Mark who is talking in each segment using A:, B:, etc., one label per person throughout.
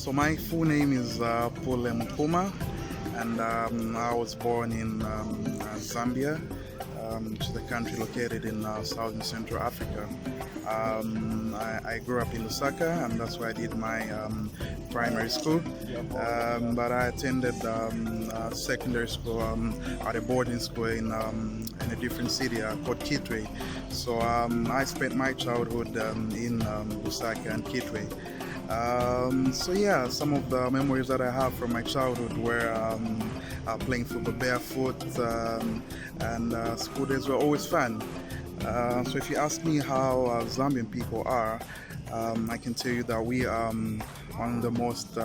A: So my full name is Pule Mukuma, and I was born in Zambia, which is a country located in southern Central Africa. I grew up in Lusaka, and that's where I did my primary school. But I attended secondary school at a boarding school in a different city called Kitwe. So I spent my childhood in Lusaka and Kitwe. So yeah, some of the memories that I have from my childhood were playing football barefoot, and school days were always fun. So if you ask me how Zambian people are, I can tell you that we are one of the most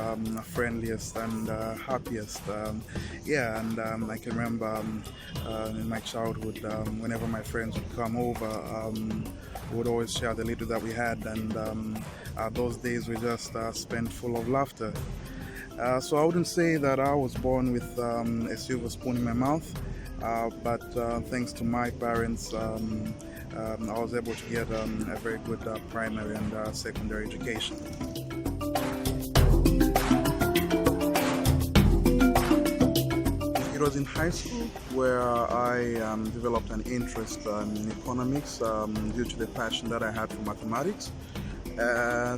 A: friendliest and happiest. Yeah, and I can remember in my childhood, whenever my friends would come over, we would always share the little that we had, and those days were just spent full of laughter. So I wouldn't say that I was born with a silver spoon in my mouth, but thanks to my parents, I was able to get a very good primary and secondary education. It was in high school where I developed an interest in economics due to the passion that I had for mathematics.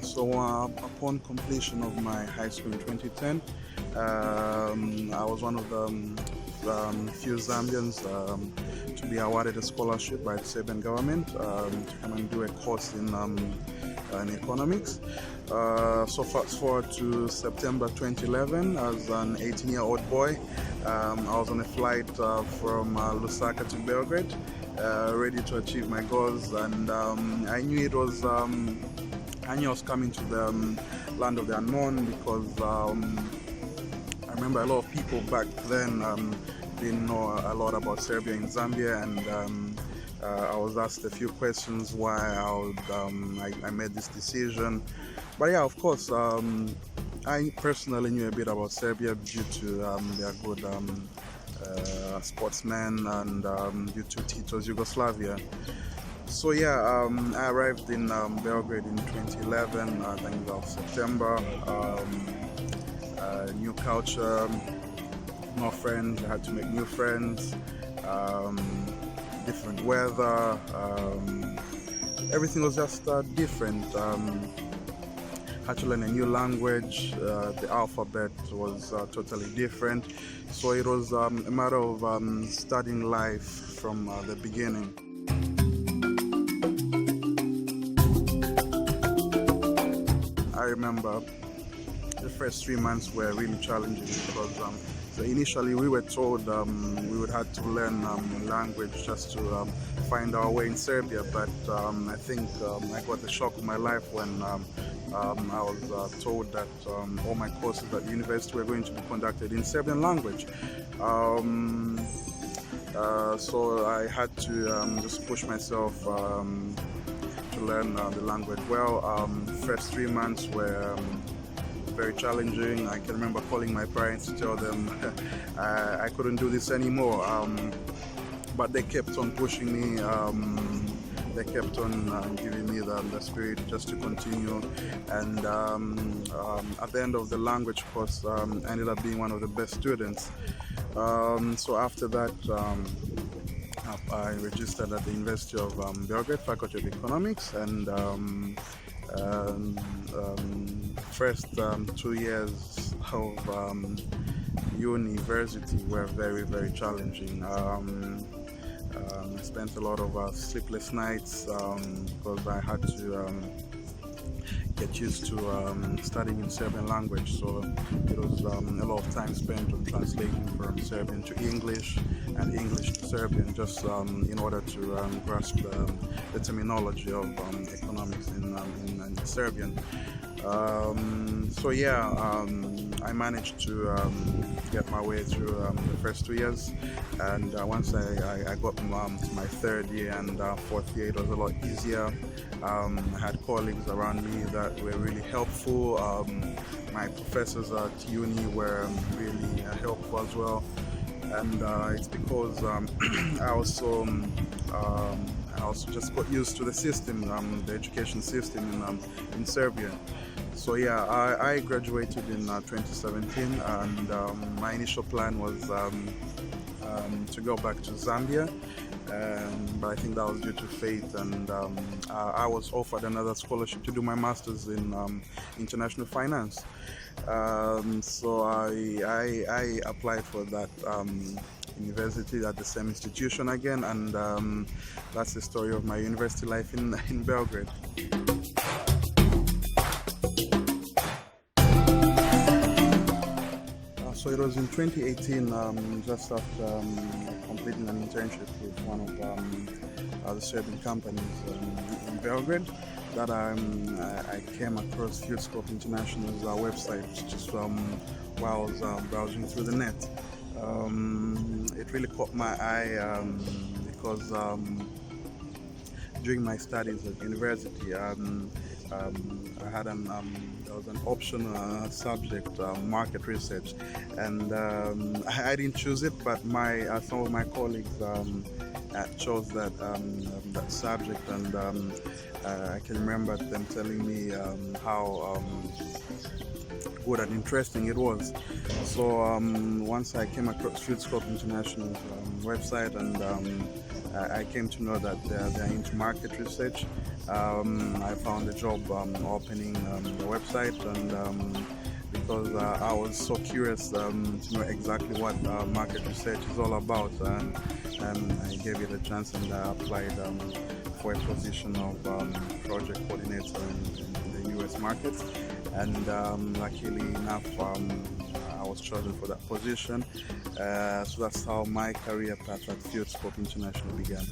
A: So upon completion of my high school in 2010, I was one of the few Zambians to be awarded a scholarship by the Serbian government to come and do a course in economics. So fast forward to September 2011, as an 18-year-old boy, I was on a flight from Lusaka to Belgrade, ready to achieve my goals, and I knew it was I knew I was coming to the land of the unknown, because I remember a lot of people back then didn't know a lot about Serbia and Zambia, and I was asked a few questions why I made this decision. But yeah, of course, I personally knew a bit about Serbia due to their good sportsmen, and due to Tito's Yugoslavia. So yeah, I arrived in Belgrade in 2011, I think it was September. New culture, no friends, I had to make new friends, different weather, everything was just different. Had to learn a new language, the alphabet was totally different, so it was a matter of studying life from the beginning. I remember the first 3 months were really challenging, because so initially we were told we would have to learn language just to find our way in Serbia, but I think I got the shock of my life when I was told that all my courses at the university were going to be conducted in Serbian language. So I had to just push myself to learn the language well. First 3 months were very challenging. I can remember calling my parents to tell them I couldn't do this anymore, but they kept on pushing me. They kept on giving me the spirit just to continue, and at the end of the language course, I ended up being one of the best students. So after that, I registered at the University of Belgrade, Faculty of Economics, and first 2 years of university were very, very challenging. I spent a lot of sleepless nights because I had to get used to studying in Serbian language, so it was a lot of time spent on translating from Serbian to English and English to Serbian, just in order to grasp the terminology of economics in Serbian. So yeah, I managed to get my way through the first 2 years, and once I got to my third year and fourth year, it was a lot easier. I had colleagues around me that were really helpful. My professors at uni were really helpful as well, and it's because I also just got used to the system, the education system in Serbia. So yeah, I graduated in 2017, and my initial plan was to go back to Zambia, but I think that was due to fate, and I was offered another scholarship to do my master's in international finance. So I applied for that university at the same institution again, and that's the story of my university life in Belgrade. So it was in 2018, just after completing an internship with one of the Serbian companies in Belgrade, that I came across FieldScope International's website just while I was browsing through the net. It really caught my eye because during my studies at university, I had there was an optional subject, market research, and I didn't choose it, but some of my colleagues chose that subject, and I can remember them telling me how good and interesting it was. So once I came across FieldScope International's website, and I came to know that they're into market research. I found a job opening the website, and because I was so curious to know exactly what market research is all about, and I gave it a chance, and I applied for a position of project coordinator in the US market, and luckily enough I was chosen for that position. So that's how my career path at FieldScope International began.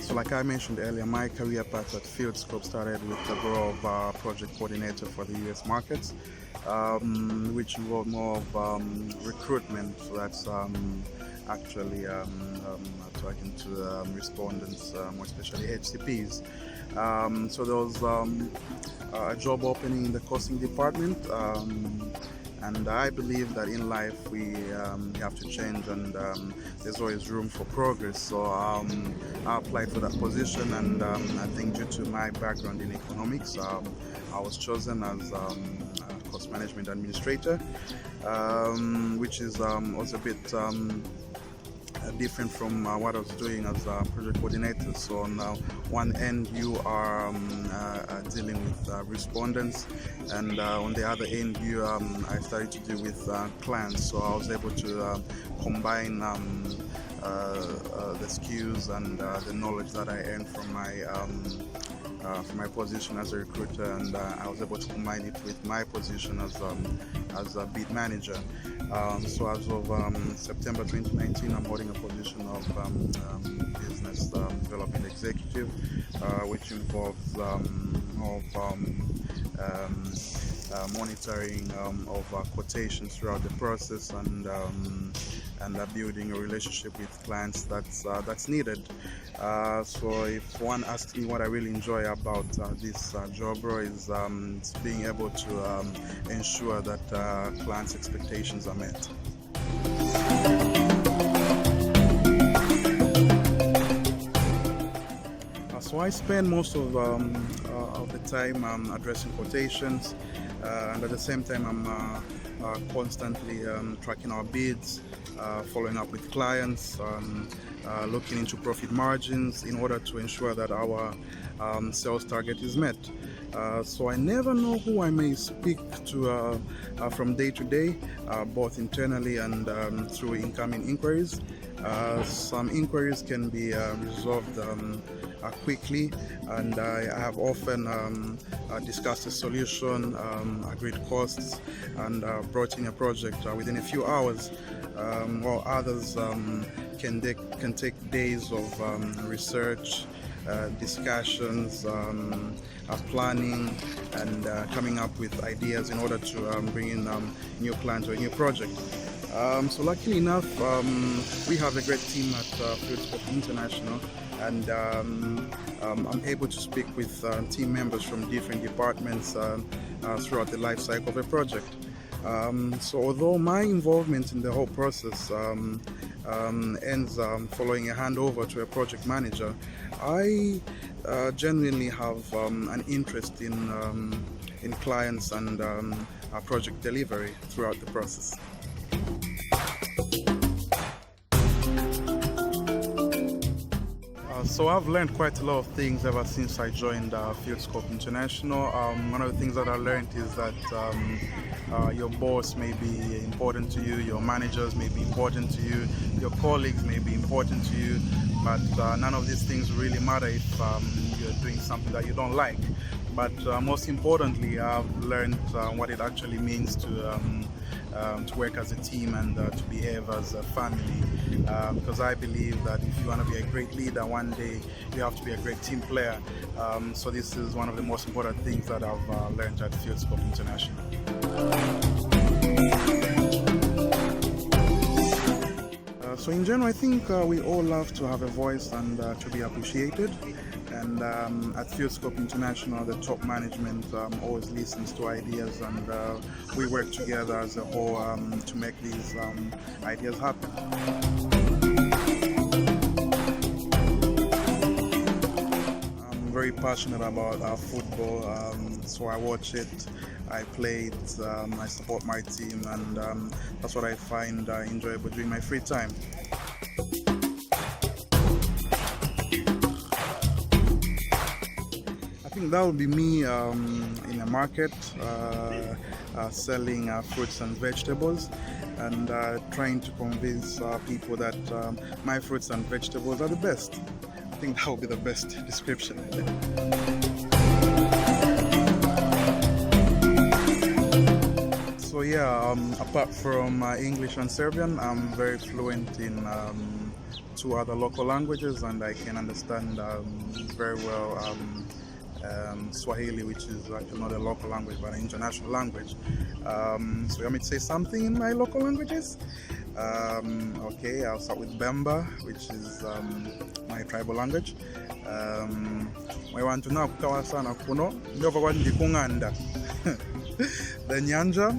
A: So like I mentioned earlier, my career path at FieldScope started with the role of project coordinator for the US markets, which involved more of recruitment. So that's actually talking to respondents, more especially HCPs. So there was a job opening in the costing department, and I believe that in life we have to change, and there's always room for progress. So I applied for that position, and I think due to my background in economics, I was chosen as cost management administrator, which is was a bit different from what I was doing as a project coordinator. So on one end you are dealing with respondents, and on the other end I started to deal with clients. So I was able to combine the skills and the knowledge that I earned from my position as a recruiter, and I was able to combine it with my position as a bid manager. So as of September 2019, I'm holding a position of business development executive, which involves monitoring of quotations throughout the process, and building a relationship with clients that's needed. So if one asks me what I really enjoy about this job role, is being able to ensure that clients' expectations are met. So I spend most of the time addressing quotations, and at the same time I'm constantly tracking our bids, following up with clients, looking into profit margins in order to ensure that our sales target is met. So I never know who I may speak to from day to day, both internally and through incoming inquiries. Some inquiries can be resolved quickly, and I have often discussed a solution, agreed costs, and brought in a project within a few hours, while others can take days of research, discussions, planning, and coming up with ideas in order to bring in new clients or a new project. So luckily enough, we have a great team at FieldScope International, and I'm able to speak with team members from different departments throughout the life cycle of a project. So although my involvement in the whole process ends following a handover to a project manager, I genuinely have an interest in clients and project delivery throughout the process. So I've learned quite a lot of things ever since I joined FieldScope International. One of the things that I learned is that your boss may be important to you, your managers may be important to you, your colleagues may be important to you, but none of these things really matter if you're doing something that you don't like. But most importantly, I've learned what it actually means to work as a team and to behave as a family, because I believe that if you want to be a great leader one day, you have to be a great team player. So this is one of the most important things that I've learned at FieldScope International. So in general, I think we all love to have a voice and to be appreciated. And at FieldScope International, the top management always listens to ideas, and we work together as a whole to make these ideas happen. I'm very passionate about football, so I watch it, I play it, I support my team, and that's what I find enjoyable during my free time. I think that would be me in a market selling fruits and vegetables, and trying to convince people that my fruits and vegetables are the best. I think that would be the best description. So yeah, apart from English and Serbian, I'm very fluent in 2 other local languages, and I can understand very well Swahili, which is actually not a local language but an international language. So you want me to say something in my local languages? Okay, I'll start with Bemba, which is my tribal language. Mwewantu na kukawa sana kuno ndova kwa ndikunganda the nyanja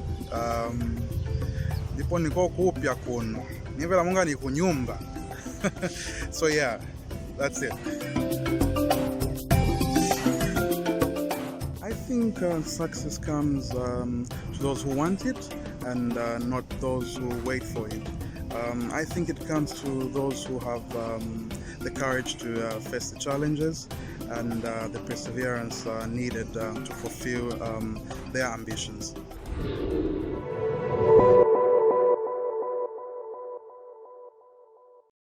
A: ndipo niko kupya kuno nivela munga ni kunyumba. So yeah, that's it. I think success comes to those who want it and not those who wait for it. I think it comes to those who have the courage to face the challenges and the perseverance needed to fulfill their ambitions.